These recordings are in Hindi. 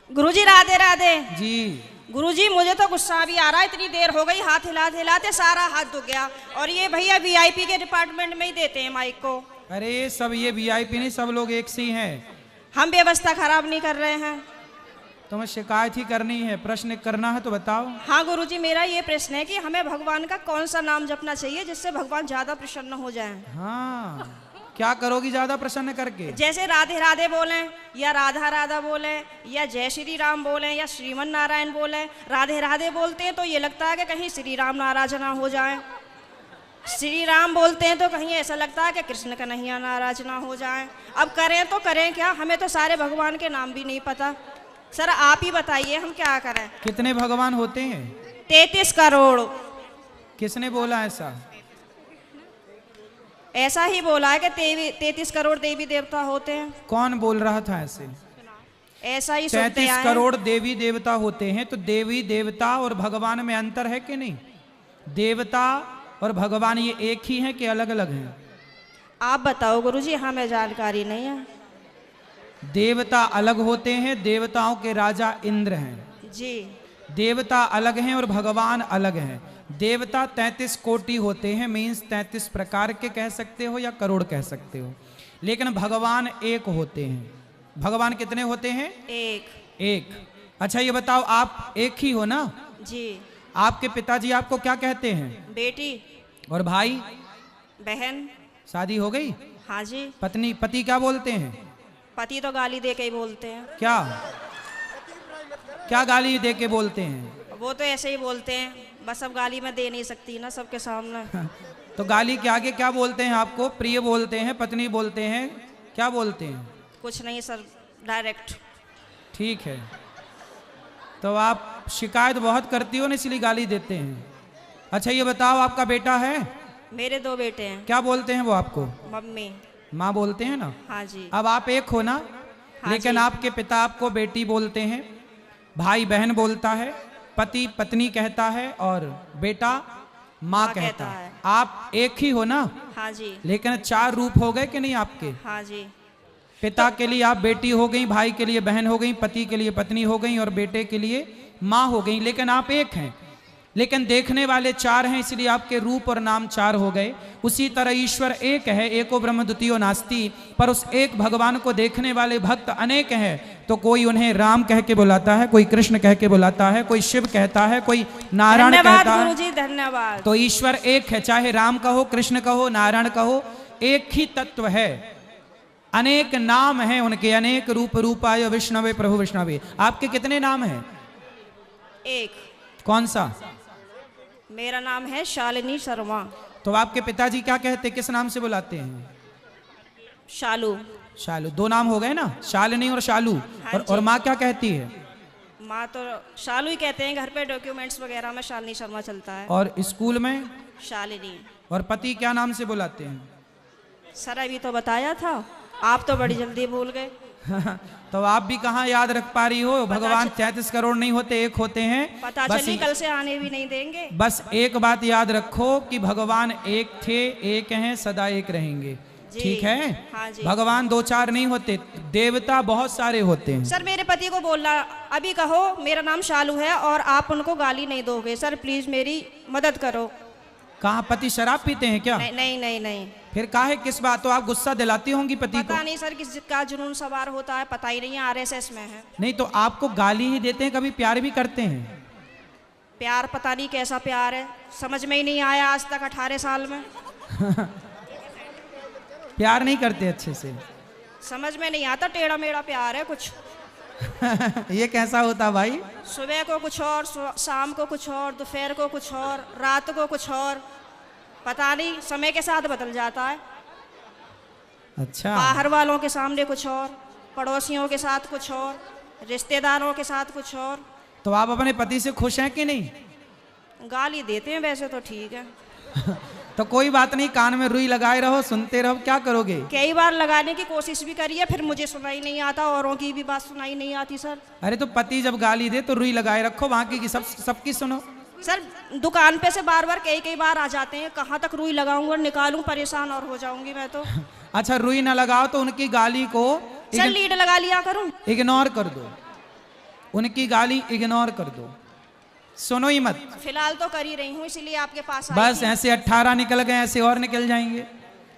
गुरुजी राधे राधे जी। गुरुजी, मुझे तो गुस्सा भी आ रहा है, इतनी देर हो गई, हाथ हिलाते हिलाते सारा हाथ दुख गया। और ये भैया वीआईपी के डिपार्टमेंट में ही देते हैं माइक को। अरे सब ये वीआईपी नहीं, सब लोग एक से ही हैं। हम व्यवस्था खराब नहीं कर रहे हैं। तुम्हें शिकायत ही करनी है, प्रश्न करना है तो बताओ। हाँ गुरुजी, मेरा ये प्रश्न है कि हमें भगवान का कौन सा नाम जपना चाहिए जिससे भगवान ज्यादा प्रसन्न हो जाएं? हाँ, क्या करोगी ज्यादा प्रसन्न करके? जैसे राधे राधे बोलें, या राधा राधा बोलें, या जय श्री राम बोलें, या श्रीमन नारायण बोलें। राधे राधे बोलते हैं तो ये लगता है कि कहीं श्री राम नाराज ना हो जाए। श्री राम बोलते हैं तो कहीं ऐसा लगता है कि कृष्ण कन्हैया नाराज ना हो जाए। अब करें तो करें क्या, हमें तो सारे भगवान के नाम भी नहीं पता। सर आप ही बताइए हम क्या करें। कितने भगवान होते हैं? 33 करोड़। किसने बोला ऐसा? ऐसा ही बोला है कि 33 करोड़ देवी देवता होते हैं। कौन बोल रहा था ऐसे? ऐसा ही सुनते 33 आए हैं। करोड़ देवी देवता होते हैं, तो देवी देवता और भगवान में अंतर है कि नहीं? देवता और भगवान ये एक ही हैं कि अलग अलग हैं? आप बताओ गुरुजी, हमें जानकारी नहीं है। देवता अलग होते हैं, देवताओं के राजा इंद्र हैं जी। देवता अलग हैं और भगवान अलग हैं। देवता 33 कोटि होते हैं, मीन्स 33 प्रकार के कह सकते हो या करोड़ कह सकते हो, लेकिन भगवान एक होते हैं। भगवान कितने होते हैं? एक। अच्छा ये बताओ, आप एक ही हो ना? जी। आपके पिताजी आपको क्या कहते हैं? बेटी। और भाई? बहन। शादी हो गई? हाँ जी। पति क्या बोलते हैं? पति तो गाली दे के ही बोलते हैं। क्या क्या गाली दे के बोलते हैं? वो तो ऐसे ही बोलते हैं, बस अब गाली मैं दे नहीं सकती ना सबके सामने। तो गाली के आगे क्या बोलते हैं आपको? प्रिय बोलते हैं, पत्नी बोलते हैं, क्या बोलते हैं? कुछ नहीं सर, डायरेक्ट। ठीक है, तो आप शिकायत बहुत करती हो ना, इसलिए गाली देते हैं। अच्छा ये बताओ, आपका बेटा है? मेरे 2 बेटे हैं। क्या बोलते हैं वो आपको? मम्मी। माँ बोलते हैं ना? हाँ जी। अब आप एक हो ना? हाँ लेकिन जी। आपके पिता आपको बेटी बोलते हैं, भाई बहन बोलता है, पति पत्नी कहता है, और बेटा माँ कहता है। आप एक ही हो ना? हाँ जी। लेकिन 4 रूप हो गए कि नहीं आपके? हाँ जी। पिता के लिए आप बेटी हो गई, भाई के लिए बहन हो गई, पति के लिए पत्नी हो गई, और बेटे के लिए माँ हो गई। लेकिन आप एक हैं, लेकिन देखने वाले 4 हैं, इसलिए आपके रूप और नाम 4 हो गए। उसी तरह ईश्वर एक है, एको ब्रह्म द्वितीयो नास्ति, पर उस एक भगवान को देखने वाले भक्त अनेक हैं। तो कोई उन्हें राम कह के बुलाता है, कोई कृष्ण कह के बुलाता है, कोई शिव कहता है, कोई नारायण कहता है। गुरुजी धन्यवाद। तो ईश्वर एक है, चाहे राम कहो, कृष्ण कहो, नारायण कहो, एक ही तत्व है। अनेक नाम हैं उनके, अनेक रूप रूपाय विष्णवे प्रभु विष्णवे। आपके कितने नाम हैं? एक। कौन सा? मेरा नाम है शालिनी शर्मा। तो आपके पिताजी क्या कहते, किस नाम से बुलाते हैं? शालू। शालू। 2 नाम हो गए ना, शालिनी और शालू। हाँ और माँ क्या कहती है? माँ तो शालू ही कहते हैं, घर पे डॉक्यूमेंट्स वगैरह में शालिनी शर्मा चलता है। और स्कूल में? शालिनी। और पति क्या नाम से बुलाते हैं? सर अभी तो बताया था, आप तो बड़ी जल्दी भूल गए। तो आप भी कहाँ याद रख पा रही हो? भगवान 33 करोड़ नहीं होते, एक होते हैं। पता चली कल से आने भी नहीं देंगे। बस एक बात याद रखो कि भगवान एक थे, एक हैं, सदा एक रहेंगे। ठीक है? हाँ जी। भगवान 2-4 नहीं होते, देवता बहुत सारे होते हैं। सर मेरे पति को बोलना, अभी कहो मेरा नाम शालू है और आप उनको गाली नहीं दोगे। सर प्लीज मेरी मदद करो। कहाँ पति शराब पीते हैं क्या? नहीं नहीं नहीं नहीं। फिर काहे, किस बात? तो आप गुस्सा दिलाती होंगी पति को? पता नहीं सर किसका जुनून सवार होता है, पता ही नहीं है, RSS में है। नहीं तो आपको गाली ही देते हैं, कभी प्यार भी करते हैं? प्यार पता नहीं कैसा प्यार है, समझ में ही नहीं आया आज तक 18 साल में। प्यार नहीं करते अच्छे से? समझ में नहीं आता, टेढ़ा मेढ़ा प्यार है कुछ। ये कैसा होता भाई? सुबह को कुछ और, शाम को कुछ और, दोपहर को कुछ और, रात को कुछ और, पता नहीं, समय के साथ बदल जाता है। अच्छा। बाहर वालों के सामने कुछ और, पड़ोसियों के साथ कुछ और, रिश्तेदारों के साथ कुछ और। तो आप अपने पति से खुश हैं कि नहीं? गाली देते हैं वैसे तो ठीक है। तो कोई बात नहीं, कान में रुई लगाए रहो, सुनते रहो, क्या करोगे? कई बार लगाने की कोशिश भी करी है, फिर मुझे सुनाई नहीं आता, औरों की भी बात सुनाई नहीं आती सर। अरे तो पति जब गाली दे तो रुई लगाए रखो, बाकी की सबकी सुनो। सर दुकान पे से बार बार कई बार आ जाते हैं, कहाँ तक रुई लगाऊंगा और निकालूं, परेशान और हो जाऊंगी मैं तो। अच्छा रुई ना लगाओ तो उनकी गाली को सर लीड लगा लिया करूं? इग्नोर कर दो। उनकी गाली इग्नोर कर दो, सुनो ही मत। फिलहाल तो कर ही रही हूँ, इसीलिए आपके पास आई बस थी। ऐसे 18 निकल गए, ऐसे और निकल जाएंगे,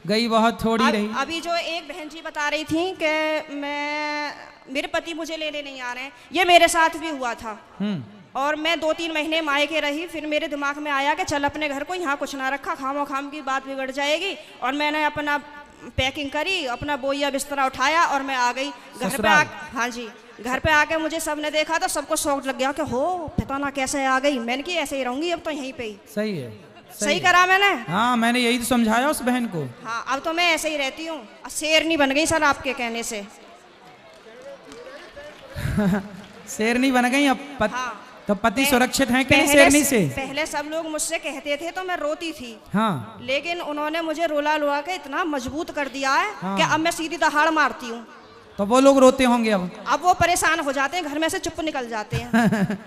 गई बहुत थोड़ी रही। अभी जो एक बहन जी बता रही थी कि मेरे पति मुझे लेने नहीं आ रहे हैं, ये मेरे साथ भी हुआ था। और मैं 2-3 महीने मायके रही, फिर मेरे दिमाग में आया कि चल अपने घर को यहाँ कुछ ना रखा, खामो खाम की बात बिगड़ जाएगी। और मैंने अपना पैकिंग करी, अपना बोइया बिस्तरा उठाया और मैं आ गई घर पे। हाँ जी, घर पे आके मुझे सबने देखा तो सबको शौक लग गया कि हो पता ना कैसे आ गई। मैंने कि ऐसे ही रहूंगी अब तो यहीं पे ही। सही है, सही करा मैंने। हाँ, मैंने यही तो समझाया उस बहन को। हाँ, अब तो मैं ऐसे ही रहती हूँ, शेरनी बन गई सर आपके कहने से। शेरनी बन गई अब हाँ, तो पति सुरक्षित हैं कि नहीं शेरनी से? पहले सब लोग मुझसे कहते थे तो मैं रोती थी। हाँ, लेकिन उन्होंने मुझे रोला रुला के इतना मजबूत कर दिया है हाँ। कि अब मैं सीधी दहाड़ मारती हूँ। तो वो लोग रोते होंगे अब वो परेशान हो जाते हैं, घर में से चुप निकल जाते हैं।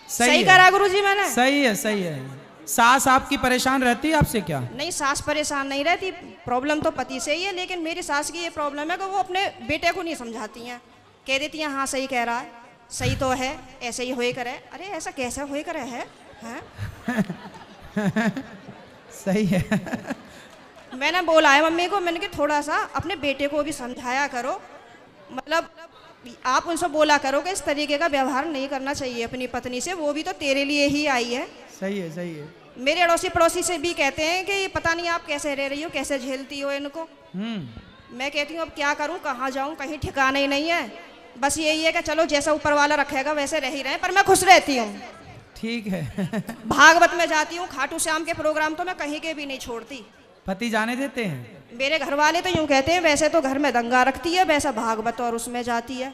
सही है। करा गुरुजी मैंने। सही है, सही है। सास आपकी परेशान रहती है आपसे क्या? नहीं, सास परेशान नहीं रहती, प्रॉब्लम तो पति से ही है। लेकिन मेरी सास की ये प्रॉब्लम है कि वो अपने बेटे को नहीं समझाती हैं, कह देती हैं हाँ सही कह रहा है, सही तो है, ऐसे ही होए करे। अरे ऐसा कैसा होए करे है, हैं? सही है। मैंने बोला है मम्मी को, मैंने कि थोड़ा सा अपने बेटे को भी समझाया करो, मतलब आप उनसे बोला करो कि इस तरीके का व्यवहार नहीं करना चाहिए अपनी पत्नी से, वो भी तो तेरे लिए ही आई है। सही है, सही है। मेरे अड़ोसी पड़ोसी से भी कहते हैं कि पता नहीं आप कैसे रह रही हो, कैसे झेलती हो इनको। मैं कहती हूँ अब क्या करूँ, कहाँ जाऊँ, कहीं ठिकाना ही नहीं है। बस यही है कि चलो जैसा ऊपर वाला रखेगा वैसे रह ही रहे, पर मैं खुश रहती हूँ। ठीक है। भागवत में जाती हूँ, खाटू श्याम के प्रोग्राम तो मैं कहीं के भी नहीं छोड़ती। पति जाने देते हैं? मेरे घर वाले तो यूं कहते हैं वैसे तो घर में दंगा रखती है, वैसा भागवत और उसमें जाती है।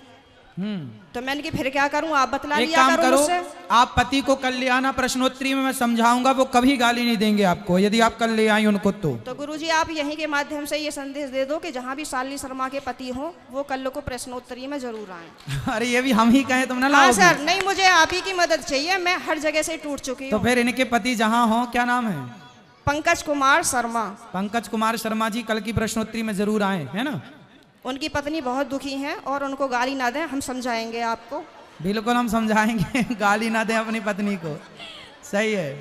तो मैंने कि फिर क्या करूं, आप बतला एक लिया काम करो करो, मुझसे। आप पति को कल ले आना, प्रश्नोत्तरी में मैं समझाऊंगा, वो कभी गाली नहीं देंगे आपको यदि आप कल ले आई उनको। तो गुरुजी आप यहीं के माध्यम से ये संदेश दे दो कि जहाँ भी शालिनी शर्मा के पति हो वो कल को प्रश्नोत्तरी में जरूर आए। अरे ये भी हम ही कहें तुम ना हाँ लाओगे? सर, नहीं मुझे आप ही की मदद चाहिए, मैं हर जगह से टूट चुकी तो हूँ। फिर इनके पति जहाँ हो, क्या नाम है? पंकज कुमार शर्मा। पंकज कुमार शर्मा जी कल की प्रश्नोत्तरी में जरूर आए, है ना? उनकी पत्नी बहुत दुखी हैं और उनको गाली ना दें, हम समझाएंगे आपको। बिल्कुल हम समझाएंगे। गाली ना दें अपनी पत्नी को। सही है।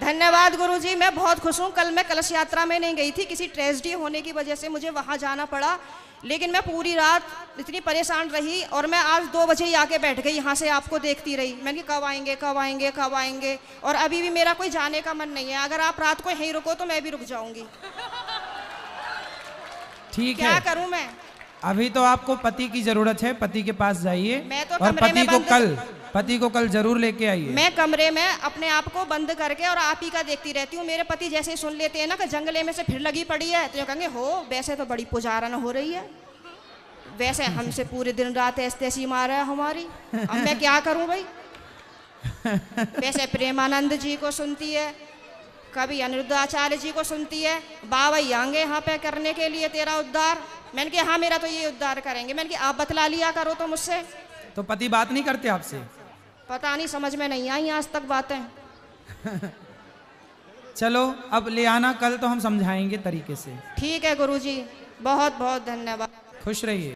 धन्यवाद गुरुजी, मैं बहुत खुश हूँ। कल मैं कलश यात्रा में नहीं गई थी, किसी ट्रेजेडी होने की वजह से मुझे वहाँ जाना पड़ा। लेकिन मैं पूरी रात इतनी परेशान रही और मैं आज 2 बजे ही आके बैठ गई, यहाँ से आपको देखती रही। मैंने कहा कब आएंगे कब आएंगे कब आएंगे, और अभी भी मेरा कोई जाने का मन नहीं है। अगर आप रात को यहीं रुको तो मैं भी रुक जाऊंगी। ठीक है, क्या करूं मैं? अभी तो आपको पति की जरूरत है, पति के पास जाइए मैं तो और कमरे में पति को कल जरूर लेके आइए। मैं कमरे में अपने आप को बंद करके और आप ही का देखती रहती हूँ। मेरे पति जैसे ही सुन लेते हैं ना कि जंगले में से फिर लगी पड़ी है, तो ये कहेंगे हो वैसे तो बड़ी पुजारन हो रही है, वैसे हमसे पूरे दिन रात ऐसी मारा है हमारी। अब मैं क्या करूं भाई? वैसे प्रेमानंद जी को सुनती है, कभी अनिरुद्धाचार्य जी को सुनती है, बाबा आएंगे यहाँ पे करने के लिए तेरा उद्धार। मैंने कहा हाँ मेरा तो ये उद्धार करेंगे। मैंने कहा आप बतला लिया करो तो मुझसे। तो पति बात नहीं करते आपसे? पता नहीं, समझ में नहीं आई आज तक बातें। चलो अब ले आना कल, तो हम समझाएंगे तरीके से। ठीक है गुरुजी, बहुत बहुत धन्यवाद। खुश रहिए।